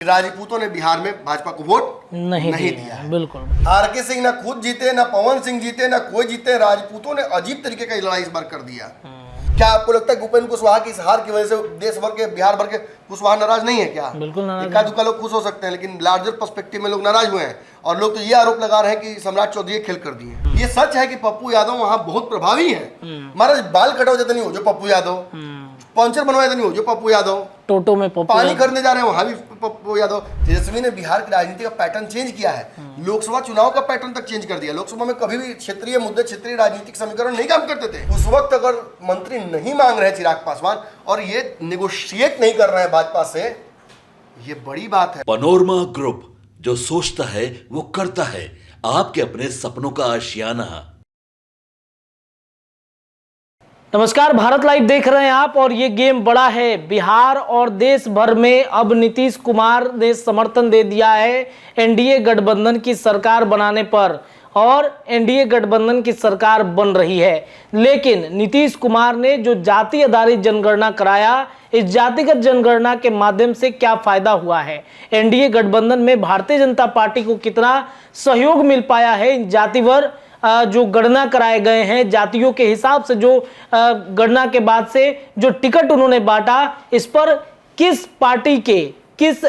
राजपूतों ने बिहार में भाजपा को वोट नहीं दिया है। बिल्कुल। आरके सिंह ना खुद जीते, ना पवन सिंह जीते, ना कोई जीते। राजपूतों ने अजीब तरीके का लड़ाई इस बार कर दिया। क्या आपको लगता है कि उपेंद्र कुशवाहा की इस हार की वजह से देश भर के, बिहार भर के कुशवाहा नाराज नहीं है क्या? बिल्कुल नाराज। इक्का दुक्का लोग खुश हो सकते हैं, लेकिन लार्जर पर्सपेक्टिव में लोग नाराज हुए हैं। और लोग तो ये आरोप लगा रहे हैं कि सम्राट चौधरी खेल कर दिए। ये सच है कि पप्पू यादव वहां बहुत प्रभावी है। महाराज बाल कटाओ जाते नहीं हो जो पप्पू यादव, पंचर बनवाए नहीं हो जो पप्पू यादव, टोटो में पप्पू पानी खरीदने जा रहे हैं वहां भी पप्पू यादव। तेजस्वी ने बिहार की राजनीति का पैटर्न चेंज किया है। लोकसभा चुनाव का पैटर्न तक चेंज कर दिया। लोकसभा में कभी भी क्षेत्रीय मुद्दे, क्षेत्रीय राजनीतिक समीकरण नहीं काम करते थे। उस वक्त अगर मंत्री नहीं मांग रहे चिराग पासवान और ये नेगोशिएट नहीं कर रहे हैं भाजपा से, ये बड़ी बात है। पनोरमा ग्रुप, जो सोचता है वो करता है। आपके अपने सपनों का आशियाना। नमस्कार, भारत लाइव देख रहे हैं आप और ये गेम बड़ा है। बिहार और देश भर में अब नीतीश कुमार ने समर्थन दे दिया है एनडीए गठबंधन की सरकार बनाने पर और एनडीए गठबंधन की सरकार बन रही है। लेकिन नीतीश कुमार ने जो जाति आधारित जनगणना कराया, इस जातिगत जनगणना के माध्यम से क्या फायदा हुआ है, एनडीए गठबंधन में भारतीय जनता पार्टी को कितना सहयोग मिल पाया है, इन जातिवार जो गणना कराए गए हैं, जातियों के हिसाब से जो गणना के बाद से जो टिकट उन्होंने बांटा, इस पर किस पार्टी के किस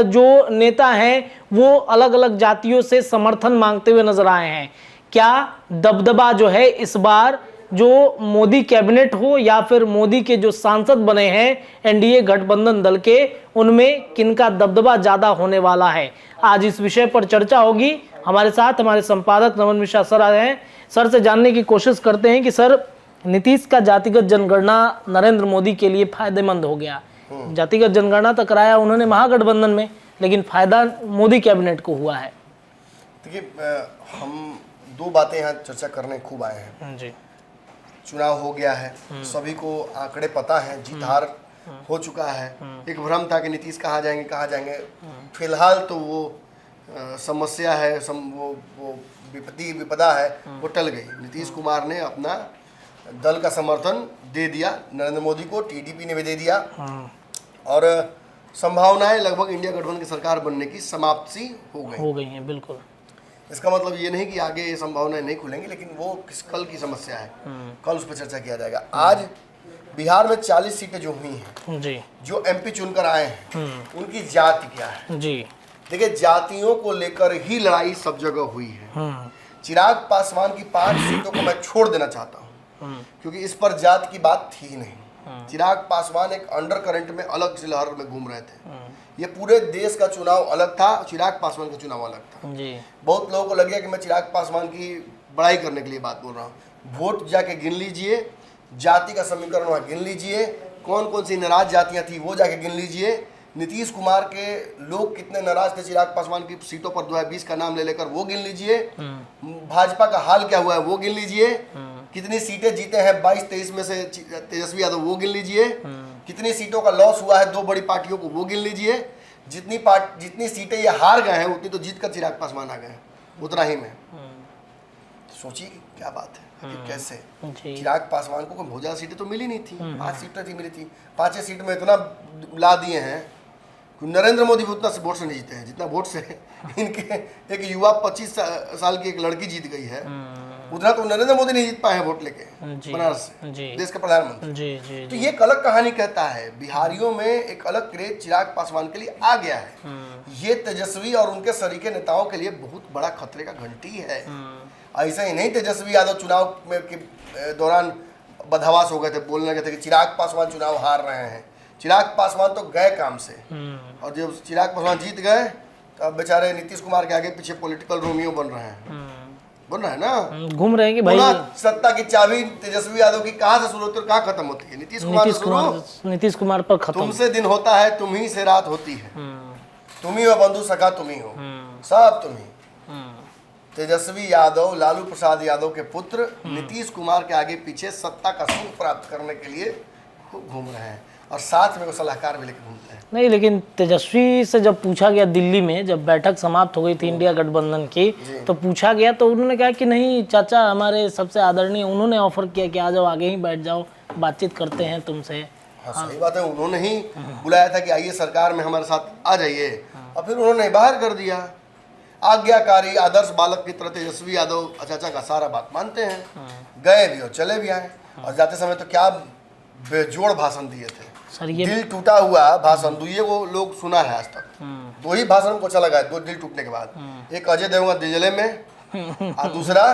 जो नेता हैं वो अलग अलग जातियों से समर्थन मांगते हुए नजर आए हैं। क्या दबदबा जो है इस बार जो मोदी कैबिनेट हो या फिर मोदी के जो सांसद बने हैं एनडीए गठबंधन दल के, उनमें किनका दबदबा ज्यादा होने वाला है, आज इस विषय पर चर्चा होगी। हमारे साथ हमारे संपादक नमन मिश्रा सर आए हैं। सर से जानने की कोशिश करते हैं कि सर, नीतीश का जातिगत जनगणना नरेंद्र मोदी के लिए फायदेमंद हो गया। जातिगत जनगणना तो कराया उन्होंने महागठबंधन में, लेकिन फायदा मोदी कैबिनेट को हुआ है। देखिए, हम दो बातें यहाँ चर्चा करने खूब आए हैं जी। चुनाव हो गया है, सभी को आंकड़े पता है, जीत हार हो चुका है। एक भ्रम था कि नीतीश कहाँ जाएंगे। फिलहाल तो वो समस्या है, वो विपदा है, वो टल गई। नीतीश कुमार ने अपना दल का समर्थन दे दिया नरेंद्र मोदी को, टीडीपी ने भी दे दिया और संभावनाएं लगभग इंडिया गठबंधन की सरकार बनने की समाप्ति हो गई हैं। बिल्कुल। इसका मतलब ये नहीं कि आगे ये संभावनाएं नहीं खुलेंगी, लेकिन वो कल की समस्या है, कल उस पर चर्चा किया जाएगा। आज बिहार में 40 सीटें जो हुई हैं जी, जो एमपी चुनकर आए हैं, उनकी जाति क्या है जी। देखिए, जातियों को लेकर ही लड़ाई सब जगह हुई है। चिराग पासवान की 5 सीटों को मैं छोड़ देना चाहता हूँ क्योंकि इस पर जात की बात थी नहीं। चिराग पासवान एक अंडर करंट में अलग से लहर में घूम रहे थे। ये पूरे देश का चुनाव अलग था, चिराग पासवान का चुनाव अलग था जी। बहुत लोगों को लग गया कि मैं चिराग पासवान की बड़ाई करने के लिए बात बोल रहा हूँ। वोट जाके गिन लीजिए, जाति का समीकरण वहाँ गिन लीजिए, कौन कौन सी नाराज जातियाँ थी वो जाके गिन लीजिए। नीतीश कुमार के लोग कितने नाराज थे चिराग पासवान की सीटों पर 2020 का नाम ले लेकर, वो गिन लीजिए। भाजपा का हाल क्या हुआ है वो गिन लीजिए। कितनी सीटें जीते हैं 22-23 में से तेजस्वी यादव, वो गिन लीजिए। कितनी सीटों का लॉस हुआ है 2 बड़ी पार्टियों को, वो गिन लीजिए। जितनी सीटें ये हार गए हैं उतनी तो जीत कर चिराग पासवान आ गए, उतना ही में। सोचिए कि क्या बात है, कैसे चिराग पासवान को बहुत ज्यादा सीटें तो मिली नहीं थी, 5 सीटें थी मिली थी, 5 सीट में इतना ला दिए हैं। नरेंद्र मोदी भी उतना वोट से नहीं जीते हैं जितना वोट से इनके एक युवा 25 साल की एक लड़की जीत गई है, उतना तो नरेंद्र मोदी नहीं जीत पाए हैं वोट लेके बनारस से, देश के प्रधानमंत्री। तो ये एक अलग कहानी कहता है। बिहारियों में एक अलग क्रेज चिराग पासवान के लिए आ गया है। ये तेजस्वी और उनके सरीके नेताओं के लिए बहुत बड़ा खतरे का घंटी है। ऐसा ही नहीं तेजस्वी यादव चुनाव में के दौरान बदहवास हो गए थे, बोलने लगे थे कि चिराग पासवान चुनाव हार रहे हैं। चिराग पासवान तो गए काम से, और जब चिराग पासवान जीत गए तो अब बेचारे नीतीश कुमार के आगे पीछे पॉलिटिकल रोमियो बन रहे हैं ना, घूम रहे हैं कि भाई सत्ता की चाबी तेजस्वी यादव की कहाँ से शुरू होती है और कहाँ खत्म होती है? नीतीश कुमार पर खत्म। तुमसे दिन होता है, तुम ही से रात होती है, तुम ही हो बंधु सखा, तुम ही हो सब, तुम ही। तेजस्वी यादव लालू प्रसाद यादव के पुत्र नीतीश कुमार के आगे पीछे सत्ता का सुख प्राप्त करने के लिए खूब घूम रहे हैं और साथ में वो सलाहकार भी लेकर घूमते हैं। नहीं, लेकिन तेजस्वी से जब पूछा गया दिल्ली में, जब बैठक समाप्त हो गई थी इंडिया गठबंधन की, तो पूछा गया तो उन्होंने कहा कि नहीं चाचा, हमारे सबसे आदरणीय, उन्होंने ऑफर किया कि आ जाओ, आगे ही बैठ जाओ, बातचीत करते हैं तुमसे। हाँ, सही बात है, उन्होंने ही बुलाया था कि आइए सरकार में हमारे साथ आ जाइए। और फिर उन्होंने बाहर कर दिया। आज्ञाकारी आदर्श बालक की तरह तेजस्वी यादव चाचा का सारा बात मानते हैं, गए भी और चले भी आए। और जाते समय तो क्या बेजोड़ भाषण दिए थे, सर ये दिल टूटा हुआ भाषण दुए वो लोग सुना है आज तक। दो ही भाषण को अच्छा लगा है, दो दिल टूटने के बाद। एक अजय देवगन दिलजले में और दूसरा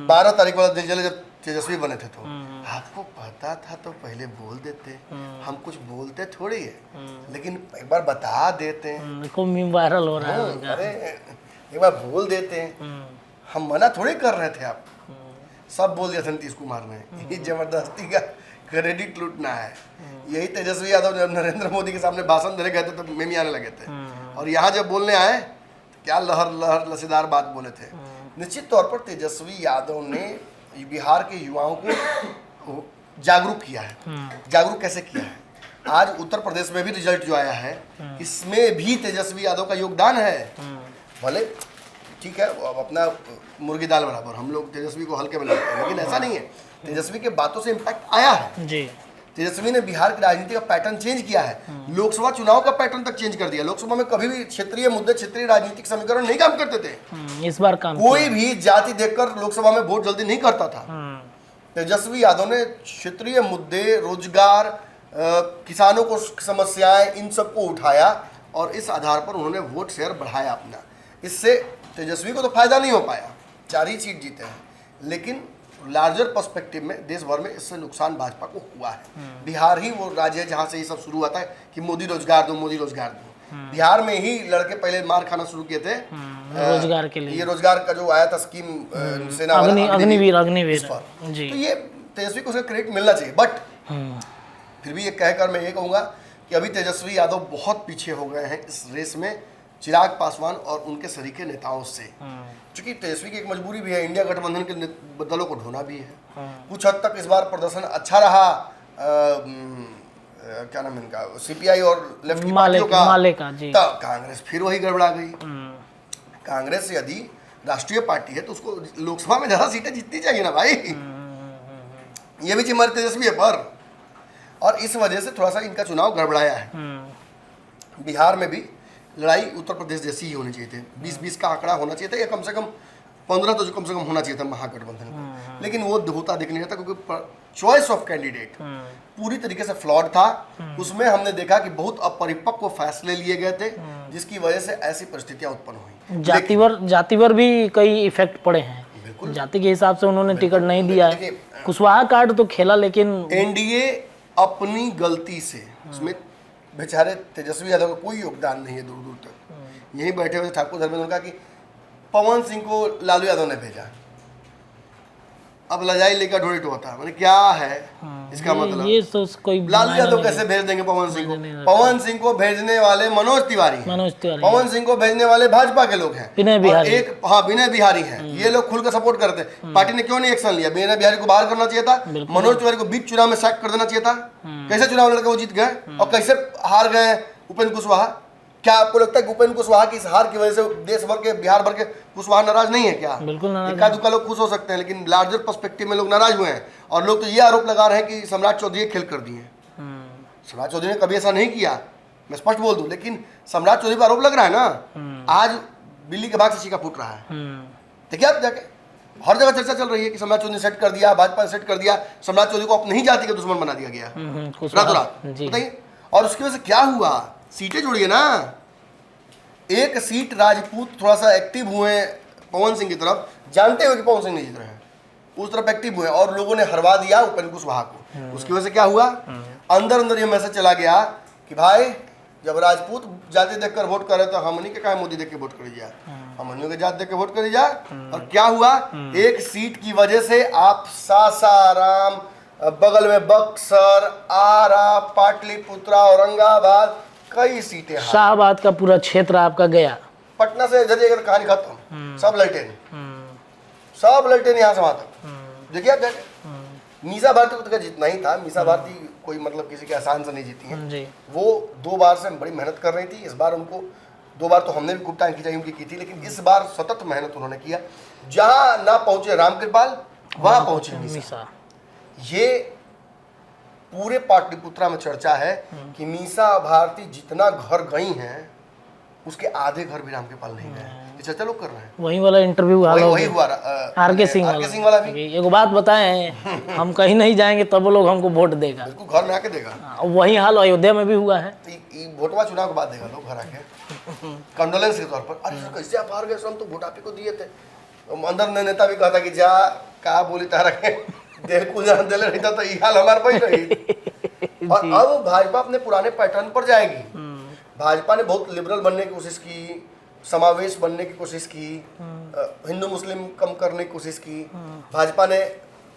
12 तारीख वाला दिलजले जब तेजस्वी बने थे। तो आपको पता था तो पहले बोल देते, हम कुछ बोलते थोड़ी है, लेकिन एक बार बता देते। देखो मीम वायरल हो रहा है उनका। अरे एक बार बोल देते, हम मना थोड़ी कर रहे थे। आप सब बोल दिया था नीतीश कुमार ने, ये जबरदस्ती का क्रेडिट लूटना है। यही तेजस्वी यादव जब नरेंद्र मोदी के सामने भाषण देने गए थे तब मेमी आने लगे थे, और यहाँ जब बोलने आए तो क्या लहर लहर लसीदार बात बोले थे। निश्चित तौर पर तेजस्वी यादव ने बिहार के युवाओं को जागरूक किया है। जागरूक कैसे किया है? आज उत्तर प्रदेश में भी रिजल्ट जो आया है, इसमें भी तेजस्वी यादव का योगदान है। भले ठीक है, अब अपना मुर्गी दाल बराबर, हम लोग तेजस्वी को हल्के में लेते हैं, लेकिन ऐसा नहीं है। तेजस्वी के बातों से इम्पैक्ट आया है जी। तेजस्वी ने बिहार की राजनीति का पैटर्न चेंज किया है। लोकसभा चुनाव का पैटर्न तक चेंज कर दिया। लोकसभा में कभी भी क्षेत्रीय मुद्दे, क्षेत्रीय राजनीतिक समीकरण नहीं काम करते थे। इस बार काम कोई भी जाति देखकर लोकसभा में वोट जल्दी नहीं करता था। तेजस्वी यादव ने क्षेत्रीय मुद्दे, रोजगार, किसानों को समस्याएं, इन सबको उठाया और इस आधार पर उन्होंने वोट शेयर बढ़ाया अपना। इससे तेजस्वी को तो फायदा नहीं हो पाया, 4 ही सीट जीते हैं, लेकिन लार्जर पर्सपेक्टिव में देश भर में इससे नुकसान भाजपा को हुआ है। बिहार ही वो राज्य है जहां से ये सब शुरू हुआ था कि मोदी रोजगार दो, मोदी रोजगार दो। बिहार में ही लड़के पहले मार खाना शुरू किए थे रोजगार के लिए। ये रोजगार का जो आया था स्कीम सेना वाला, अग्निवीर जी। तो ये तेजस्वी को उसका क्रेडिट मिलना चाहिए। बट फिर भी ये कहकर मैं ये कहूँगा कि अभी तेजस्वी यादव बहुत पीछे हो गए हैं इस रेस में चिराग पासवान और उनके सरीके नेताओं से। क्योंकि तेजस्वी की एक मजबूरी भी है, इंडिया गठबंधन के दलों को ढोना भी है। कुछ हद तक इस बार प्रदर्शन अच्छा रहा, क्या नाम इनका, सीपीआई और लेफ्ट की पार्टियों का जी। तो कांग्रेस फिर वही गड़बड़ा गई। कांग्रेस यदि राष्ट्रीय पार्टी है तो उसको लोकसभा में ज्यादा सीटें जीतनी चाहिए ना भाई। ये भी जिम्मेदारी तेजस्वी है पर, और इस वजह से थोड़ा सा इनका चुनाव गड़बड़ाया है। बिहार में भी लड़ाई उत्तर प्रदेश जैसी ही होनी चाहिए थी। 20-20 का आंकड़ा होना चाहिए था, या कम से कम 15 तो कम से कम होना चाहिए था महागठबंधन का। लेकिन वो होता दिख नहीं था क्योंकि चॉइस ऑफ कैंडिडेट पूरी तरीके से फ्लॉड था। उसमें हमने देखा कि बहुत अपरिपक्व फैसले लिए गए थे, जिसकी वजह से ऐसी परिस्थितियां उत्पन्न हुई। जातिवर भी कई इफेक्ट पड़े हैं। जाति के हिसाब से उन्होंने टिकट नहीं दिया है। कुशवाहा कार्ड तो खेला, लेकिन एनडीए अपनी गलती से, उसमें बेचारे तेजस्वी यादव का कोई योगदान नहीं है दूर दूर तक। यहीं बैठे हुए ठाकुर धर्मेंद्र का कि पवन सिंह को लालू यादव ने भेजा, अब लजाई लेकर ढोड़ी टोता, मैंने क्या है इसका मतलब? ये तो कोई लालू यादव कैसे भेज देंगे पवन सिंह को? पवन सिंह को भेजने वाले मनोज तिवारी, पवन सिंह को भेजने वाले भाजपा के लोग हैं, विनय बिहारी, एक विनय बिहारी हैं। ये लोग खुलकर सपोर्ट करते हैं। पार्टी ने क्यों नहीं एक्शन लिया? विनय बिहारी को बाहर करना चाहिए था, मनोज तिवारी को बीच चुनाव में सैक कर देना चाहिए था। कैसे चुनाव लड़के वो जीत गए और कैसे हार गए उपेंद्र कुशवाहा? क्या आपको लगता है कि उपेंद्र कुशवाहा की इस हार की वजह से देश भर के, बिहार भर के कुशवाहा नाराज नहीं है क्या? बिल्कुल नाराज। इक्का दुक्का लोग खुश हो सकते हैं, लेकिन लार्जर पर्सपेक्टिव में लोग नाराज हुए हैं। और लोग तो ये आरोप लगा रहे हैं कि सम्राट चौधरी खेल कर दिए। सम्राट चौधरी ने कभी ऐसा नहीं किया, मैं स्पष्ट बोल दूं, लेकिन सम्राट चौधरी पर आरोप लग रहा है ना। आज बिल्ली के भाग से चीका फूट रहा है। देखिए आप जाके हर जगह चर्चा चल रही है कि सम्राट चौधरी ने सेट कर दिया, भाजपा ने सेट कर दिया, सम्राट चौधरी को अपनी ही जाति का दुश्मन बना दिया गया रातों रात। बताइए, और उसकी वजह से क्या हुआ? सीटें जुड़ गई ना। एक सीट राजपूत थोड़ा सा एक्टिव हुए पवन सिंह की तरफ, जानते हुए कि पवन सिंह नहीं जीत रहे हैं, उस तरफ एक्टिव हुए और लोगों ने हरवा दिया उपेंद्र कुशवाहा को। उसकी वजह से क्या हुआ? अंदर अंदर ये मैसेज चला गया कि भाई जब राजपूत जाति देखकर वोट करे तो हमनी के क्या मोदी देख के वोट करी जा, हमनियों के जाति देख के वोट करी जा। और क्या हुआ? एक सीट की वजह से आप सासाराम, बगल में बक्सर, आरा, पाटलिपुत्रा, औरंगाबाद, कई सीटें, शाहबाद का पूरा क्षेत्र आपका गया। पटना से जरिए कहानी खत्म। सब ललटेन, सब ललटेन यहाँ से वहां तक। देखिए आप जाके, मीसा भारती को तो जीतना ही था। मीसा भारती कोई मतलब किसी के आसान से नहीं जीती है। वो 2 बार से बड़ी मेहनत कर रही थी। इस बार उनको 2 बार तो हमने भी खूब टाइम उनकी की थी, लेकिन इस बार सतत मेहनत उन्होंने किया। जहां ना पहुंचे रामकृपाल, वहां पहुंचे मीसा। ये पूरे पाटलिपुत्रा में चर्चा है कि मीसा भारती जितना घर गई हैं उसके आधे घर भी रामकृपाल नहीं गए। ये चर्चा लोग कर रहे हैं। वही वाला इंटरव्यू वही हुआ आर.के. सिंह वाला भी। एगो बात बताएं, हम कहीं नहीं जाएंगे तब वो लोग हमको वोट देगा। बिल्कुल घर में आके देगा। वही हाल अयोध्या में भी हुआ है। वोटवा चुनाव के बाद देगा लोग घर आके कंडोलेंस के तौर पर। अरे सर कैसे आप हार गए, हम तो वोट आप ही को दिए थे। अंदर नेता भी कहता कि जा कहा बोली तारा के देर को जान दिले रहता तो ये हाल हमारे पास रही। और अब भाजपा अपने पुराने पैटर्न पर जाएगी। भाजपा ने बहुत लिबरल बनने की कोशिश की, समावेश बनने की कोशिश की, हिंदू मुस्लिम कम करने की कोशिश की। भाजपा ने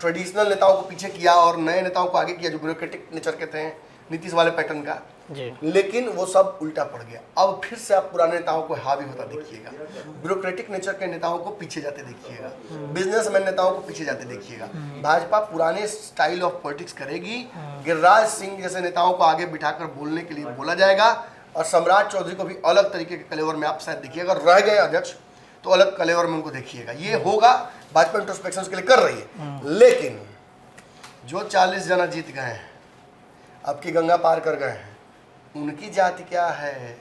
ट्रेडिशनल नेताओं को पीछे किया और नए नेताओं को आगे किया जो ब्यूरोक्रेटिक नेचर के थे, नीतीश वाले पैटर्न का। लेकिन वो सब उल्टा पड़ गया। अब फिर से आप पुराने नेताओं को हावी होता देखिएगा, ब्यूरोक्रेटिक नेचर के नेताओं को पीछे जाते देखिएगा, बिजनेसमैन नेताओं को पीछे जाते देखिएगा। भाजपा पुराने स्टाइल ऑफ पॉलिटिक्स करेगी। गिरिराज सिंह जैसे नेताओं को आगे बिठाकर बोलने के लिए बोला जाएगा और सम्राट चौधरी को भी अलग तरीके के कलेवर में आप शायद देखिएगा। अगर रह गए अध्यक्ष तो अलग कलेवर में उनको देखिएगा। ये होगा, भाजपा इंट्रोस्पेक्शन के लिए कर रही है। लेकिन जो 40 जना जीत गए हैं, अब की गंगा पार कर गए हैं, उनकी जाति क्या है,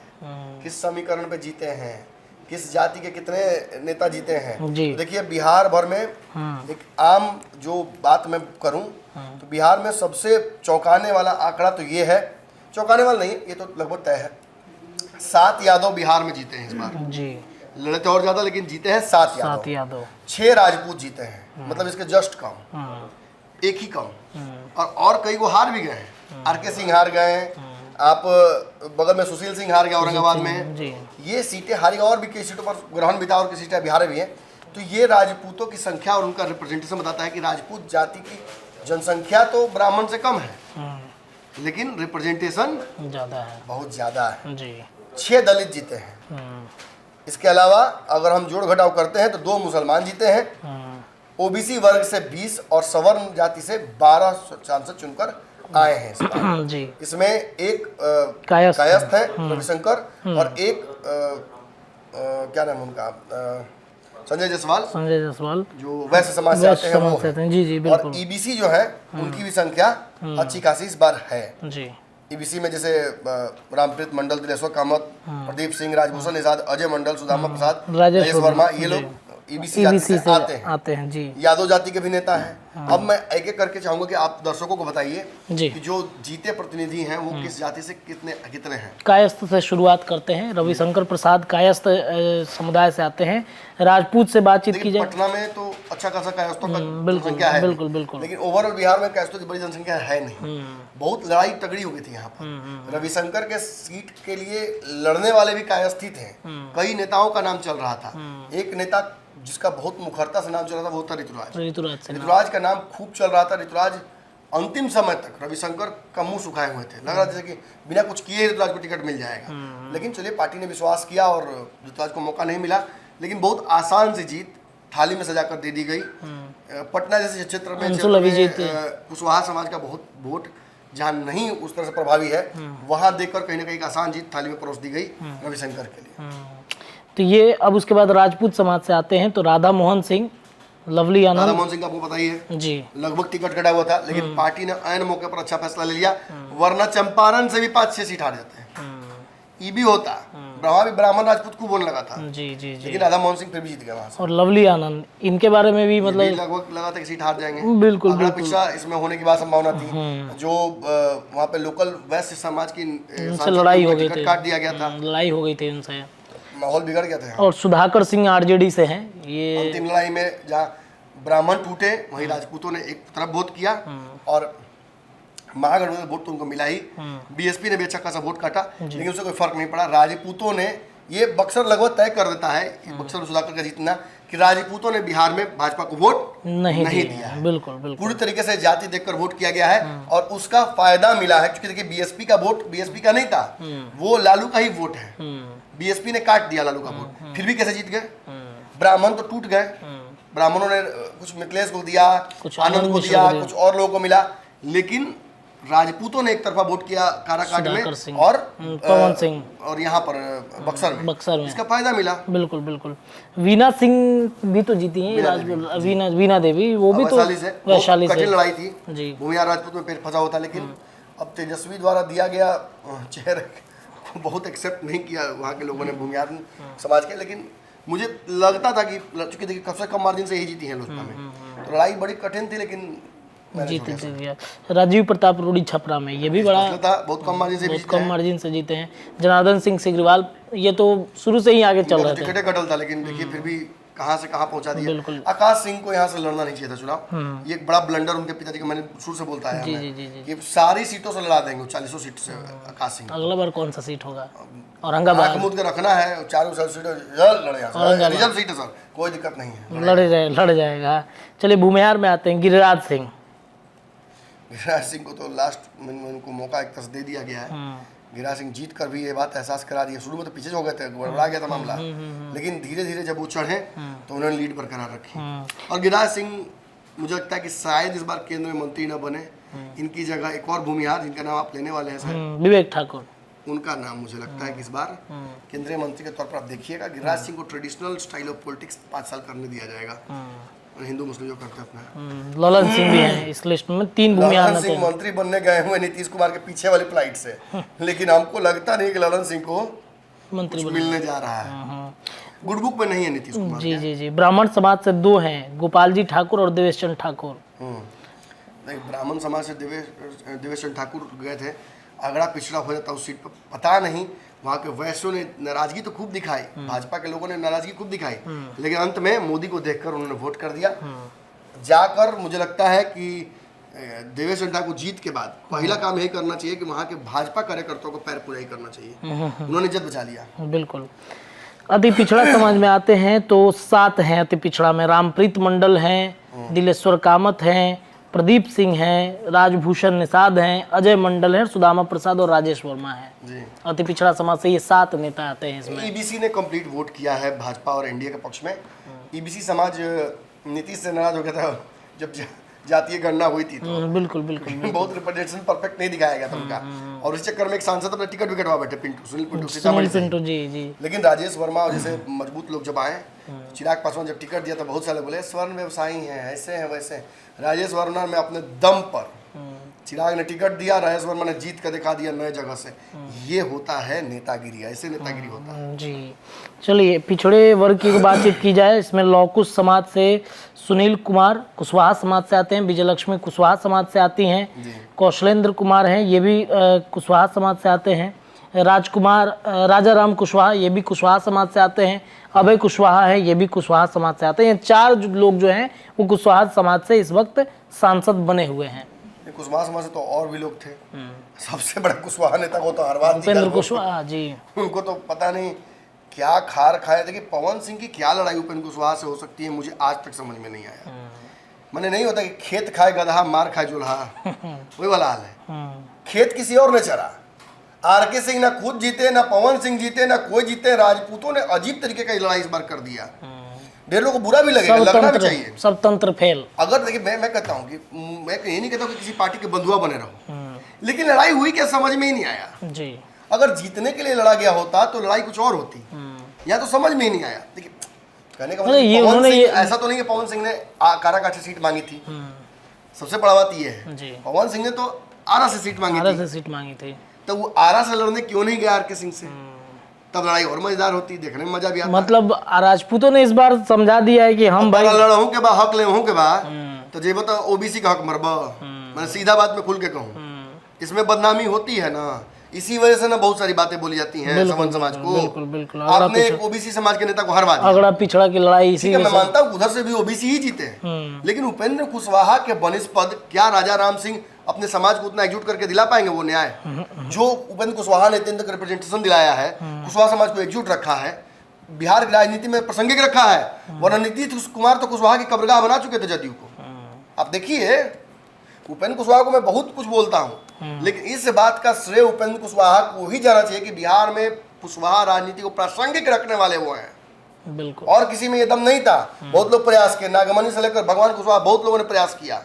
किस समीकरण पे जीते हैं, किस जाति के कितने नेता जीते हैं। देखिए बिहार भर में एक आम जो बात मैं करूं तो बिहार में सबसे चौंकाने वाला आंकड़ा तो ये है, चौंकाने वाला नहीं, ये तो लगभग तय है, 7 यादव बिहार में जीते हैं इस बार जी। लड़े थे और ज्यादा लेकिन जीते हैं 7 यादव। 6 राजपूत जीते हैं, मतलब इसके जस्ट कम, एक ही कम। और कई वो हार भी गए हैं। आर.के. सिंह हार गए, आप बगल में सुशील सिंह हार गया औरंगाबाद में। ये सीटें हारी और भी कई सीटों पर ग्रहण भी था और कई सीटें बिहार में भी हैं। तो ये राजपूतों की संख्या और उनका रिप्रेजेंटेशन बताता है कि राजपूत जाति की जनसंख्या तो ब्राह्मण से कम है, लेकिन रिप्रेजेंटेशन ज्यादा है, बहुत ज्यादा है जी। 6 दलित जीते हैं। इसके अलावा अगर हम जोड़ घटाव करते हैं तो 2 मुसलमान जीते हैं। ओबीसी वर्ग से 20 और सवर्ण जाति से 12 सांसद चुनकर आए हैं जी। इसमें एक कायस्थ है रविशंकर और एक क्या नाम उनका, संजय जायसवाल जो वैश्य समाज से आते हैं वो है। जी बिल्कुल। और ईबीसी जो है उनकी भी संख्या अच्छी खासी इस बार है जी। ईबीसी में जैसे रामप्रीत मंडल, दिलेश्वर कामत, प्रदीप सिंह, राजभूषण निषाद, अजय मंडल, सुदामा प्रसाद, राजेश वर्मा, ये लोग ईबीसी जाति से आते हैं जी। यादव जाति के भी नेता हैं। अब मैं एक एक करके चाहूंगा कि आप दर्शकों को बताइए कि जो जीते प्रतिनिधि हैं वो किस जाति से कितने हैं। कायस्थ से शुरुआत करते हैं। रविशंकर प्रसाद कायस्थ समुदाय से आते हैं। राजपूत से बातचीत की जाए, पटना में तो अच्छा खासा कायस्थों का जनसंख्या है, बिल्कुल। लेकिन ओवरऑल बिहार में कायस्थों की बड़ी जनसंख्या है नहीं। बहुत लड़ाई तगड़ी हो गई थी यहाँ पर। रविशंकर के सीट के लिए लड़ने वाले भी कायस्थ ही थे। कई नेताओं का नाम चल रहा था। एक नेता जिसका बहुत मुखरता से नाम चल रहा था वो था ऋतुराज का नाम खूब चल रहा था। ऋतुराज अंतिम समय तक रविशंकर का मुंह सुखाए हुए थे, लग रहा था जैसे कि बिना कुछ किए ऋतुराज को टिकट मिल जाएगा। लेकिन चलिए पार्टी ने विश्वास किया और ऋतुराज को मौका नहीं मिला, लेकिन बहुत आसान से जीत थाली में सजाकर दे दी गई। पटना जैसे क्षेत्र में कुशवाहा समाज का बहुत वोट जहाँ नहीं उस तरह से प्रभावी है, वहां देखकर कहीं ना कहीं आसान जीत थाली में परोस दी गई रविशंकर के लिए। तो ये अब उसके बाद राजपूत समाज से आते हैं तो राधा मोहन सिंह, लवली आनंद। राधा मोहन सिंह का आपको पता ही है जी, लगभग टिकट कटा हुआ था, लेकिन पार्टी ने ऐन मौके पर अच्छा फैसला ले लिया, वरना चंपारण से भी 5-6 सीट हार जाते हैं। ईबी होता, ब्राह्मण राजपूत खूब बोलने लगा था जी। लेकिन राधा मोहन सिंह फिर भी जीत गया वहां से। और लवली आनंद, इनके बारे में भी मतलब लगभग लगा था कि सीट हार जाएंगे। बिल्कुल पिछड़ा इसमें होने की बात संभावना थी। जो वहाँ पे लोकल वैश्य समाज की लड़ाई हो गई थी, काट दिया गया था, लड़ाई हो गई थी उनसे, माहौल बिगड़ गया था। और सुधाकर सिंह आरजेडी से हैं। ये अंतिम लड़ाई में जहाँ ब्राह्मण टूटे वहीं राजपूतों ने एक तरफ वोट किया और महागठबंधन वोट तो उनको मिला ही। बीएसपी ने भी अच्छा खासा वोट काटा, लेकिन उससे कोई फर्क नहीं पड़ा। राजपूतों ने ये बक्सर लगभग तय कर देता है, बक्सर सुधाकर का जीतना, कि राजपूतों ने बिहार में भाजपा को वोट नहीं दिया है। बिल्कुल पूरी तरीके से जाति देखकर वोट किया गया है और उसका फायदा मिला है। क्योंकि देखिए बीएसपी का वोट बीएसपी का नहीं था, वो लालू का ही वोट है। बीएसपी ने काट दिया लालू का वोट, फिर भी कैसे जीत गए। ब्राह्मण तो टूट गए, ब्राह्मणों ने कुछ मिथिलेश को दिया, कुछ आनंद को दिया, कुछ और लोगों को मिला, लेकिन राजपूतों ने एक तरफा वोट किया काराकाट में और पवन सिंह और यहाँ पर बक्सर में इसका फायदा मिला। बिल्कुल वीना सिंह भी तो जीती हैं, वीना देवी, वो भी तो वैशाली से। कठिन लड़ाई थी जी, वो यहाँ राजपूत में फिर फंसा होता, लेकिन अब तेजस्वी द्वारा दिया गया चेहरे बहुत एक्सेप्ट नहीं किया वहाँ के लोगों ने भूमिहार समाज के, लेकिन मुझे लगता था कि चूंकि देखिए कम से कम मार्जिन से ही जीती है लोजपा में, तो लड़ाई बड़ी कठिन थी, लेकिन जीत दिया। राजीव प्रताप रूडी छपरा में ये भी बड़ा था, बहुत कम मार्जिन से बहुत कम मार्जिन से जीते हैं। जनार्दन सिंह सिग्रीवाल ये तो शुरू से ही आगे चल रहे थे, टिकटे कटल था, लेकिन देखिए फिर भी कहाँ से कहाँ पहुंचा दिया। बिल्कुल। आकाश सिंह को यहाँ से लड़ना नहीं चाहिए था चुनाव, ये एक बड़ा ब्लंडर उनके पिताजी का, मैंने शुरू से बोलता है कि सारी सीटों से लड़ा देंगे 40 सीट से आकाश सिंह। अगला बार कौन सा सीट होगा? औरंगाबाद मुद के रखना है, चारों सीट लड़े, रिजर्व सीट है सर, कोई दिक्कत नहीं है, लड़ जाएगा। चलिए भूमिहार में आते हैं। गिरिराज सिंह को तो लास्ट में उनको मौका एक तरह से दे दिया गया है। गिरिराज सिंह जीत कर भी ये बात एहसास करा दी है। शुरू में तो पीछे हो गए थे, गड़बड़ा गया था मामला, लेकिन धीरे धीरे जब वो चढ़े तो उन्होंने लीड बरकरार रखी। और गिरिराज सिंह मुझे लगता है कि शायद इस बार केंद्र में मंत्री न बने, इनकी जगह एक और भूमिहार जिनका नाम आप लेने वाले हैं शायद, विवेक ठाकुर, उनका नाम मुझे लगता है कि इस बार केंद्रीय मंत्री के तौर पर आप देखिएगा। गिरिराज सिंह को ट्रेडिशनल स्टाइल ऑफ पॉलिटिक्स 5 साल करने दिया जाएगा, हिंदू मुस्लिम जो करते हैं अपना। ललन सिंह भी हैं इस लिस्ट में, 3 भूमिहार ललन सिंह मंत्री बनने गए हुए नीतीश कुमार के पीछे वाली फ्लाइट से, लेकिन हमको लगता नहीं कि ललन सिंह को मंत्री मिलने जा रहा है। गुड बुक में नहीं है नीतीश कुमार। जी। ब्राह्मण समाज से 2 हैं, गोपाल जी ठाकुर और देवेश चंद्र ठाकुर। ब्राह्मण समाज से देवेश चंद्र ठाकुर गए थे, अगड़ा पिछड़ा हो जाता उस सीट पर, पता नहीं वहाँ के वैश्यों ने नाराजगी तो खूब दिखाई, भाजपा के लोगों ने नाराजगी खूब दिखाई, लेकिन अंत में मोदी को देखकर उन्होंने वोट कर दिया। जाकर मुझे लगता है कि देवेश चंद्र ठाकुर जीत के बाद पहला काम यही करना चाहिए कि वहाँ के भाजपा कार्यकर्ताओं को पैर पुराई करना चाहिए। उन्होंने इज्जत बचा लिया। बिल्कुल। अति पिछड़ा समाज में आते हैं तो 7 हैं अति पिछड़ा में। रामप्रीत मंडल हैं, दिलेश्वर कामत हैं, प्रदीप सिंह हैं, राजभूषण निषाद हैं, अजय मंडल हैं, सुदामा प्रसाद और राजेश वर्मा हैं। अति पिछड़ा समाज से ये 7 नेता आते हैं इसमें। ईबीसी ने कंप्लीट वोट किया है भाजपा और एनडीए के पक्ष में। ईबीसी समाज नीतीश से नाराज हो गया था जब जातीय गणना हुई थी, तो बिल्कुल बहुत रिप्रेजेंटेशन परफेक्ट नहीं दिखाया गया था उनका, और इस चक्कर में एक सांसद अपने टिकट भी कटवा बैठे, सुनील पिंटू जी। लेकिन राजेश वर्मा और जैसे मजबूत लोग जब आए, चिराग पासवान जब टिकट दिया तो बहुत सारे बोले स्वर्ण व्यवसायी हैं, ऐसे हैं वैसे हैं। राजेश वर्मा ने अपने दम पर, चिराग ने टिकट दिया, राजेश वर्मा ने जीत कर दिखा दिया नए जगह से। ये होता है नेतागिरी, ऐसे नेतागिरी होता है जी। चलिए पिछड़े वर्ग की बातचीत की जाए, इसमें लौकुश समाज से सुनील कुमार कुशवाहा समाज से आते हैं, विजयलक्ष्मी कुशवाहा समाज से आती हैं, कौशलेंद्र कुमार हैं ये भी कुशवाहा समाज से आते हैं, राजकुमार राजाराम कुशवाहा ये भी कुशवाहा समाज से आते हैं, अभय कुशवाहा है ये भी कुशवाहा समाज से आते हैं। ये 4 लोग जो हैं वो कुशवाहा समाज से इस वक्त सांसद बने हुए हैं। कुशवाहा समाज से तो और भी लोग थे, सबसे बड़ा कुशवाहा नेता को तो हरवाद उपेंद्र कुशवाहा जी, उनको तो पता नहीं क्या खार खाया। देखिए पवन सिंह की क्या लड़ाई उपेंद्र कुशवाहा से हो सकती है, मुझे आज तक समझ में नहीं आया। मैंने नहीं होता कि खेत खाए गधा मार खाए जुल्हा, वही वाला हाल है। खेत किसी और ने चरा, आरके सिंह ना खुद जीते, ना पवन सिंह जीते, ना कोई जीते। राजपूतों ने अजीब तरीके का लड़ाई इस बार कर दिया। ढेर लोगों को बुरा भी लगेगा, लगना भी चाहिए। सब तंत्र फेल। अगर देखिए मैं कहता हूँ कि मैं ये नहीं कहता हूँ कि किसी पार्टी के बंधुआ बने रहो, लेकिन लड़ाई हुई क्या समझ में ही नहीं आया जी। अगर जीतने के लिए लड़ा गया होता तो लड़ाई कुछ और होती, या तो समझ में ही नहीं आया। देखिए कहने का मतलब ये पवन उन्होंने सिंह, ये ऐसा तो नहीं कि पवन सिंह ने काराकाट से सीट मांगी थी। सबसे बड़ा बात ये है पवन सिंह ने तो आरा से सीट मांगी थी, तो वो आरा से लड़ने क्यों नहीं गया आरके सिंह से? तब लड़ाई और मजेदार होती, देखने में मजा भी आता। मतलब राजपूतों ने इस बार समझा दिया है कि हम भाई लड़हूं के बाद हक ले के बाद तो जे बता ओबीसी का हक मरबा। मैं सीधा बात में खुल के कहूँ, इसमें बदनामी होती है ना, इसी वजह से ना बहुत सारी बातें बोली जाती हैं समन समाज को। बिल्कुल आपने एक ओबीसी समाज के नेता को हरवा दिया। अगड़ा पिछड़ा की लड़ाई इसी मैं मानता हूँ उधर से भी ओबीसी ही जीते, लेकिन उपेंद्र कुशवाहा के बनिस्पत क्या राजा राम सिंह अपने समाज को उतना एकजुट करके दिला पाएंगे वो न्याय जो उपेंद्र कुशवाहा ने इतने तक रिप्रेजेंटेशन दिलाया है, कुशवाहा समाज को एकजुट रखा है, बिहार की राजनीति में प्रासंगिक रखा है। वरना नीतीश कुमार तो कुशवाहा की कब्रगाह बना चुके थे जदयू को। आप देखिए उपेंद्र कुशवाहा को मैं बहुत कुछ बोलता हूँ, लेकिन इस बात का श्रेय उपेंद्र कुशवाहा को ही जाना चाहिए कि बिहार में कुशवाहा राजनीति को प्रासंगिक रखने वाले वो हैं। बिल्कुल। और किसी में ये दम नहीं था। बहुत लोग प्रयास किए, नागमणि से लेकर भगवान कुशवाहा बहुत लोगों ने प्रयास किया,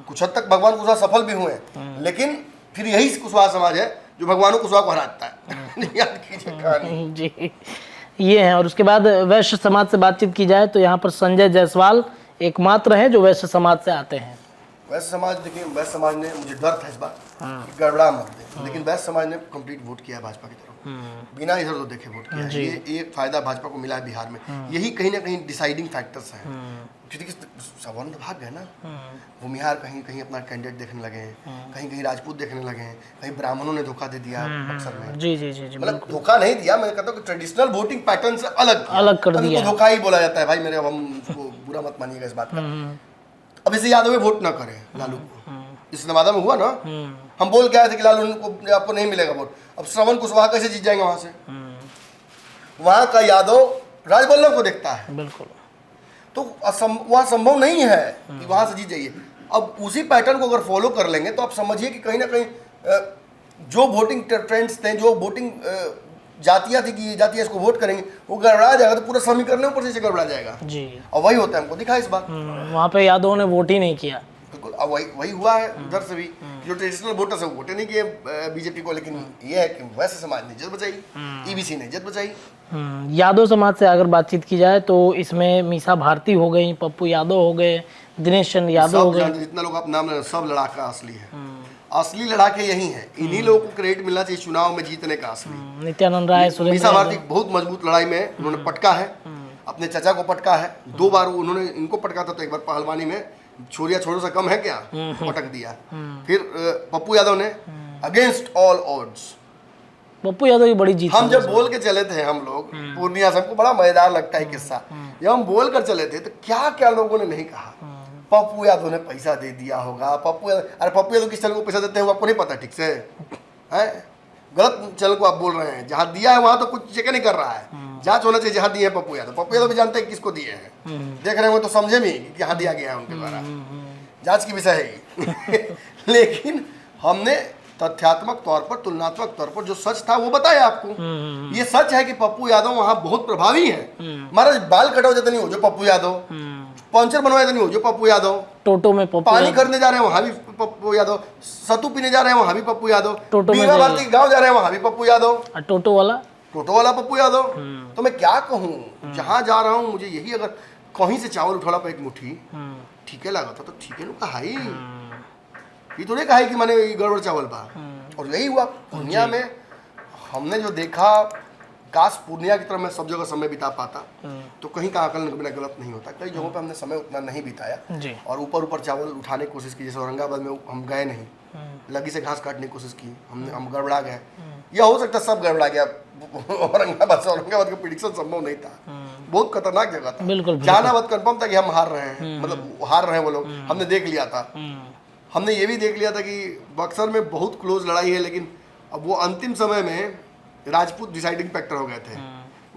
कुछ हद तक भगवान कुशवाहा सफल भी हुए, लेकिन फिर यही कुशवाहा समाज है जो भगवान कुशवाहा को हराता है। याद कीजिए कहानी जी। ये है। और उसके बाद वैश्य समाज से बातचीत की जाए तो यहाँ पर संजय जायसवाल एकमात्र हैं जो वैश्य समाज से आते हैं। वैश्य समाज, देखिए वैश्य समाज ने, मुझे डर था इस बार गड़बड़ा मत दे, लेकिन वैश्य समाज ने कंप्लीट वोट किया है भाजपा की तरफ। बिना इधर उधर देखे वोट किया है। ये एक फायदा भाजपा को मिला है बिहार में। यही कहीं ना कहीं डिसाइडिंग फैक्टर्स हैं, क्योंकि सवर्ण तो भाग गए ना, भूमिहार कहीं कहीं अपना कैंडिडेट देखने लगे हैं, कहीं कहीं राजपूत देखने लगे हैं, कहीं ब्राह्मणों ने धोखा दे दिया बक्सर में। जी जी जी जी, मतलब धोखा नहीं दिया, मैं कहता हूँ कि ट्रेडिशनल वोटिंग पैटर्न से अलग कर दिया। धोखा ही बोला जाता है भाई मेरे, अब हम उसको बुरा मत मानिएगा इस बात का। अब इसे यादव वोट ना करें लालू को, इस नवादा में हुआ ना, हम बोल के आए थे कि लालू को आपको नहीं मिलेगा वोट। अब श्रवण कुशवाहा कैसे जीत जाएंगे वहां से? वहां का यादव राजबल्लभ को देखता है, बिल्कुल। तो वहाँ संभव नहीं है कि वहां से जीत जाइए। अब उसी पैटर्न को अगर फॉलो कर लेंगे तो आप समझिए कि कहीं ना कहीं जो वोटिंग ट्रेंड्स थे, जो वोटिंग जातियाँ थी कि जातियाँ इसको वोट करेंगे, वो गड़बड़ा जाएगा, तो पूरा समीकरण ऊपर से गड़बड़ा जाएगा जी। और वही होता है, हमको दिखा इस बार। वहाँ पे यादवों ने वोट ही नहीं किया। बिल्कुल, अब वही हुआ है उधर से भी। जो ट्रेडिशनल वोटर्स है वो वोटे नहीं किए बीजेपी को, लेकिन ये है कि वैसे समाज ने इज्जत बचाई, ईबीसी ने इज्जत बचाई। यादव समाज से अगर बातचीत की जाए तो इसमें मीसा भारती हो गई, पप्पू यादव हो गए, दिनेश चंद्र यादव हो गए, जितना लोग आप नाम ले, सब लड़ाका असली है। असली लड़ाके यही है, इन्हीं लोगों को क्रेडिट मिलना चाहिए चुनाव में जीतने का असली। नित्यानंद राय, मीसा भारती बहुत मजबूत लड़ाई में उन्होंने पटका है, अपने चाचा को पटका है, 2 बार उन्होंने इनको पटका था, तो एक बार पहलवानी में छोरिया छोड़ो सा कम है क्या, पटक दिया। फिर पप्पू यादव ने against all odds, Pappu Yadav की बड़ी जीत। हम जब बोल के चले थे, हम लोग पूर्णिया से, हमको बड़ा मजेदार लगता है किस्सा, जब हम बोल कर चले थे तो क्या क्या लोगों ने नहीं कहा, पप्पू यादव ने पैसा दे दिया होगा, पप्पू यादव, अरे पप्पू यादव किस चैनल को पैसा देते हैं आपको नहीं पता ठीक से है? गलत चैनल को आप बोल रहे हैं, जहाँ दिया है वहां तो कुछ चेक नहीं कर रहा है, जांच होना चाहिए जहाँ दिए हैं पप्पू यादव भी जानते हैं किसको दिए हैं, देख रहे हो तो समझे भी कि यहाँ दिया गया है उनके द्वारा, जांच की विषय है। लेकिन हमने तथ्यात्मक तौर पर, तुलनात्मक तौर पर जो सच था वो बताया आपको। ये सच है कि पप्पू यादव वहां बहुत प्रभावी है। महाराज बाल कटाओ जाते नहीं हो जो पप्पू यादव, पंचर बनवाए नहीं हो जो पप्पू यादव, टोटो में पप्पू, पानी खरीदने जा रहे हैं वहां भी पप्पू यादव, सतू पीने जा रहे हैं वहां भी पप्पू यादव, टोटो में बीमा भारती गाँव जा रहे हैं वहां भी पप्पू यादव, टोटो वाला पप्पू यादव। तो मैं क्या कहूँ, जहां जा रहा हूँ मुझे यही, अगर कहीं से चावल उठा पर एक मुट्ठी ठीक है लगा था तो ठीक है कहा ही, ये थोड़े कहा कि मैंने गड़बड़ चावल पा। और यही हुआ पूर्णिया में, हमने जो देखा, काश पूर्णिया की तरह मैं सब जगह समय बिता पाता तो कहीं का आकलन मेरा गलत नहीं होता। कई जगहों पे हमने समय उतना नहीं बिताया और ऊपर चावल उठाने की कोशिश की, जैसे औरंगाबाद में हम गए नहीं, लगी से घास काटने की कोशिश की, हम गड़बड़ा गए, या हो सकता सब गड़बड़ा गया। औरंगाबाद का प्रिडिक्शन संभव नहीं था, बहुत खतरनाक जगह था, बिल्कुल जाना बात कंफर्म था कि हम हार रहे हैं, मतलब हार रहे हैं वो लोग, हमने देख लिया था। हमने ये भी देख लिया था कि बक्सर में बहुत क्लोज लड़ाई है, लेकिन अब वो अंतिम समय में राजपूत डिसाइडिंग फैक्टर हो गए थे,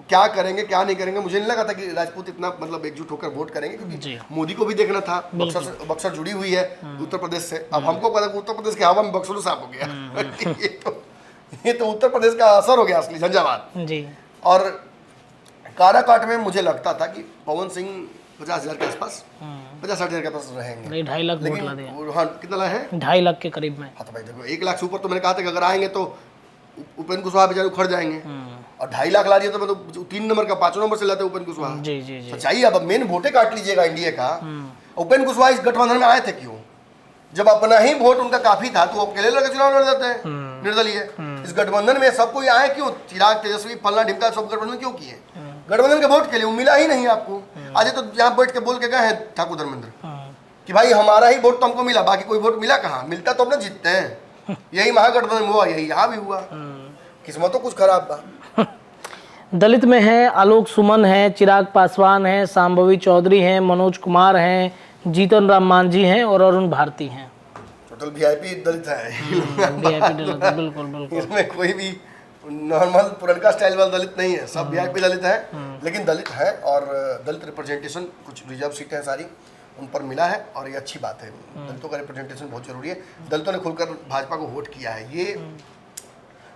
क्या करेंगे क्या नहीं करेंगे। मुझे नहीं लगा था कि राजपूत इतना मतलब एकजुट होकर वोट करेंगे, क्योंकि मोदी को भी देखना था, बक्सर जुड़ी हुई है उत्तर प्रदेश से। अब हमको पता उत्तर प्रदेश के हवा में बक्सर साफ हो गया। ये तो उत्तर प्रदेश का असर हो गया असली झंझावात जी। और काराकाट में मुझे लगता था कि पवन सिंह 50,000 के आसपास, 50-60,000 के पास रहेंगे, 2.5 लाख वोट ला दिया। हाँ, कितना लाए हैं? 2.5 लाख के करीब में। हाँ तो भाई देखो 1 लाख से ऊपर तो मैंने कहा था कि अगर आएंगे तो उपेंद्र कुशवाहा बेचारे उखड़ जाएंगे, और 2.5 लाख ला दिया तो मैं तो 3 नंबर का 5 नंबर से लाते उपेंद्र कुशवाहा। जी जी जी। सच्चाई, अब मेन वोटे काट लीजिएगा इंडिया का। उपेंद्र कुशवाहा इस गठबंधन में आए थे क्यों? जब अपना ही वोट उनका काफी था तो वो अकेले लड़के चुनाव लड़ देते हैं निर्दलीय। इस गठबंधन में सब कोई आए क्यों? चिराग, तेजस्वी, फलना ढिमका सब गठबंधन क्यों किए? गठबंधन के वोट के लिए, मिला ही नहीं आपको। आज तो यहाँ बैठ के बोल के गए हैं ठाकुर धर्मेंद्र कि भाई हमारा ही वोट तो हमको मिला, बाकी कोई वोट मिला कहाँ? मिलता तो अपने जीतते हैं। यही महागठबंधन हुआ, यही यहाँ भी हुआ। किस्मत तो कुछ खराब था। दलित में है आलोक सुमन है, चिराग पासवान है, शांभवी चौधरी हैं, मनोज कुमार हैं, जीतन राम मांझी हैं और अरुण भारती हैं। टोटल वीआईपी दलित है। वीआईपी दलित, बिल्कुल बिल्कुल। इसमें कोई भी नॉर्मल पुरनका स्टाइल वाला दलित नहीं है, सब वीआईपी दलित है। लेकिन दलित है और दलित रिप्रेजेंटेशन, कुछ रिजर्व सीटें हैं सारी उन पर मिला है और ये अच्छी बात है। दलितों का रिप्रेजेंटेशन बहुत जरूरी है। दलितों ने खुलकर भाजपा को वोट किया है। ये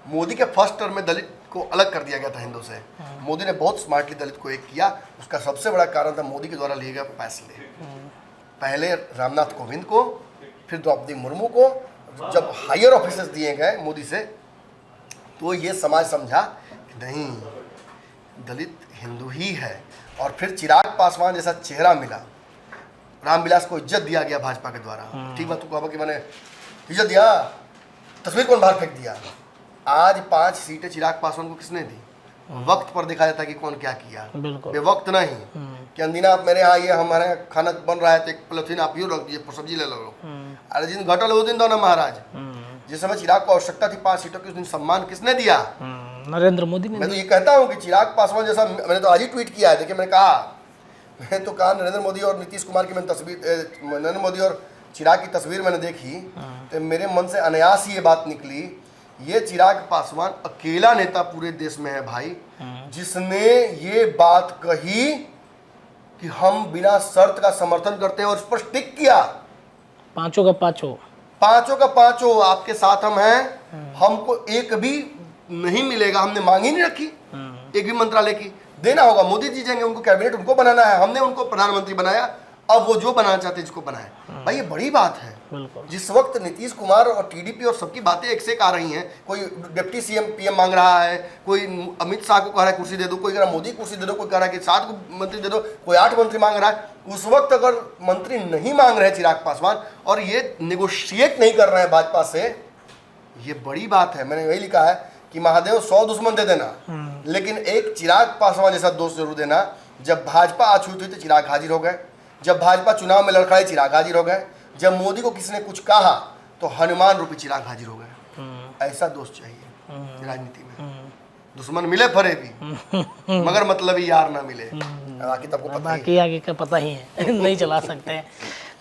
मोदी के फर्स्ट टर्म में दलित को अलग कर दिया गया था हिंदू से। मोदी ने बहुत स्मार्टली दलित को एक किया। उसका सबसे बड़ा कारण था मोदी के द्वारा लिए गए फैसले। पहले रामनाथ कोविंद को, फिर द्रौपदी मुर्मू को जब हायर ऑफिसर्स दिए गए मोदी से, तो ये समाज समझा कि नहीं, दलित हिंदू ही है। और फिर चिराग पासवान जैसा चेहरा मिला, रामविलास को इज्जत दिया गया भाजपा के द्वारा। ठीक बात तो कहा कि मैंने इज्जत दिया, तस्वीर कौन बाहर फेंक दिया? आज 5 सीटें चिराग पासवान को किसने दी? वक्त पर देखा जाता है कि कौन क्या किया, बिल्कुल बेवक्त नहीं कि अंदीना आप मेरे यहाँ ये हमारे यहाँ खाना बन रहा है तो एक पॉलिथीन आप यूँ रख दीजिए, सब्जी ले लो। अरे जिन घटल वो दिन दो ना महाराज, जिस समय चिराग को आवश्यकता थी 5 सीटों की, उस दिन सम्मान किसने दिया? नरेंद्र मोदी ने। मैं तो ये कहता हूँ कि चिराग पासवान जैसा, मैंने तो आज ही ट्वीट किया है, देखिए मैंने तो कहा नरेंद्र मोदी और नीतीश कुमार की मैंने तस्वीर, नरेंद्र मोदी और चिराग की तस्वीर मैंने देखी तो मेरे मन से अनायास ही ये बात निकली, ये चिराग पासवान अकेला नेता पूरे देश में है भाई जिसने ये बात कही कि हम बिना शर्त का समर्थन करते हैं और उस पर टिक किया। पांचों का पांचों आपके साथ हम हैं, हमको एक भी नहीं मिलेगा, हमने मांग ही नहीं रखी एक भी मंत्रालय की। देना होगा मोदी जी जाएंगे, उनको कैबिनेट उनको बनाना है, हमने उनको प्रधानमंत्री बनाया, अब वो जो बनाना चाहते हैं जिसको बनाए। भाई ये बड़ी बात है। जिस वक्त नीतीश कुमार और टीडीपी और सबकी बातें एक से एक आ रही हैं, कोई डिप्टी सीएम पीएम मांग रहा है, कोई अमित शाह को कह रहा है कुर्सी दे दो, कोई कह रहा है मोदी कुर्सी दे दो, कोई कह रहा है कि 7 मंत्री दे दो, कोई 8 मंत्री मांग रहा है, उस वक्त अगर मंत्री नहीं मांग रहे चिराग पासवान और ये नेगोशिएट नहीं कर रहे हैं भाजपा से, ये बड़ी बात है। मैंने वही लिखा है कि महादेव 100 दुश्मन दे देना, लेकिन एक चिराग पासवान जैसा दोस्त जरूर देना। जब भाजपा अछूत हुई तो चिराग हाजिर हो गए, जब भाजपा चुनाव में लड़खड़ाई चिराग हाजिर हो गए, जब मोदी को किसी ने कुछ कहा तो हनुमान रूपी चिराग हाजिर हो गए। ऐसा दोस्त चाहिए राजनीति में, दुश्मन मिले फरे भी मगर मतलबी यार ना मिले। बाकी तो आपको पता ही है। बाकी आगे का पता ही है नहीं चला सकते हैं।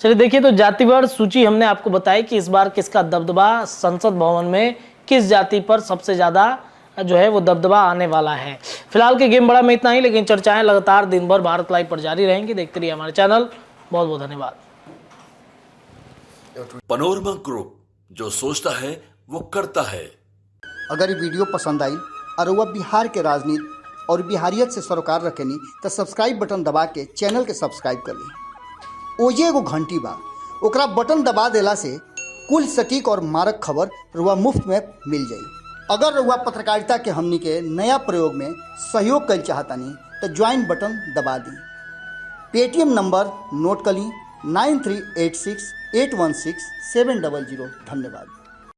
चलिए देखिए, तो जातिवार सूची हमने आपको बताई कि इस बार किसका दबदबा संसद भवन में किस जाति पर सबसे ज़्यादा जो है वो दबदबा आने वाला है। फिलहाल के गेम बड़ा में इतना ही, लेकिन चर्चाएं लगातार दिन भर भारत लाइव पर जारी रहेंगी। देखते रहिए हमारे चैनल। बहुत बहुत धन्यवाद। पनोरमा ग्रुप, जो सोचता है वो करता है। अगर ये वीडियो पसंद आई और वह बिहार के राजनीति और बिहारियत से सरोकार रखेनी तो सब्सक्राइब बटन दबा के चैनल के सब्सक्राइब कर ली। ओजे एगो घंटी बा, ओकरा बटन दबा देला से कुल सटीक और मारक खबर रुआ मुफ्त में मिल जाई। अगर रुआ पत्रकारिता के हमनी के नया प्रयोग में सहयोग कर चाहतानी तो ज्वाइन बटन दबा दी। पेटीएम नंबर नोट कर ली 9386816700। धन्यवाद।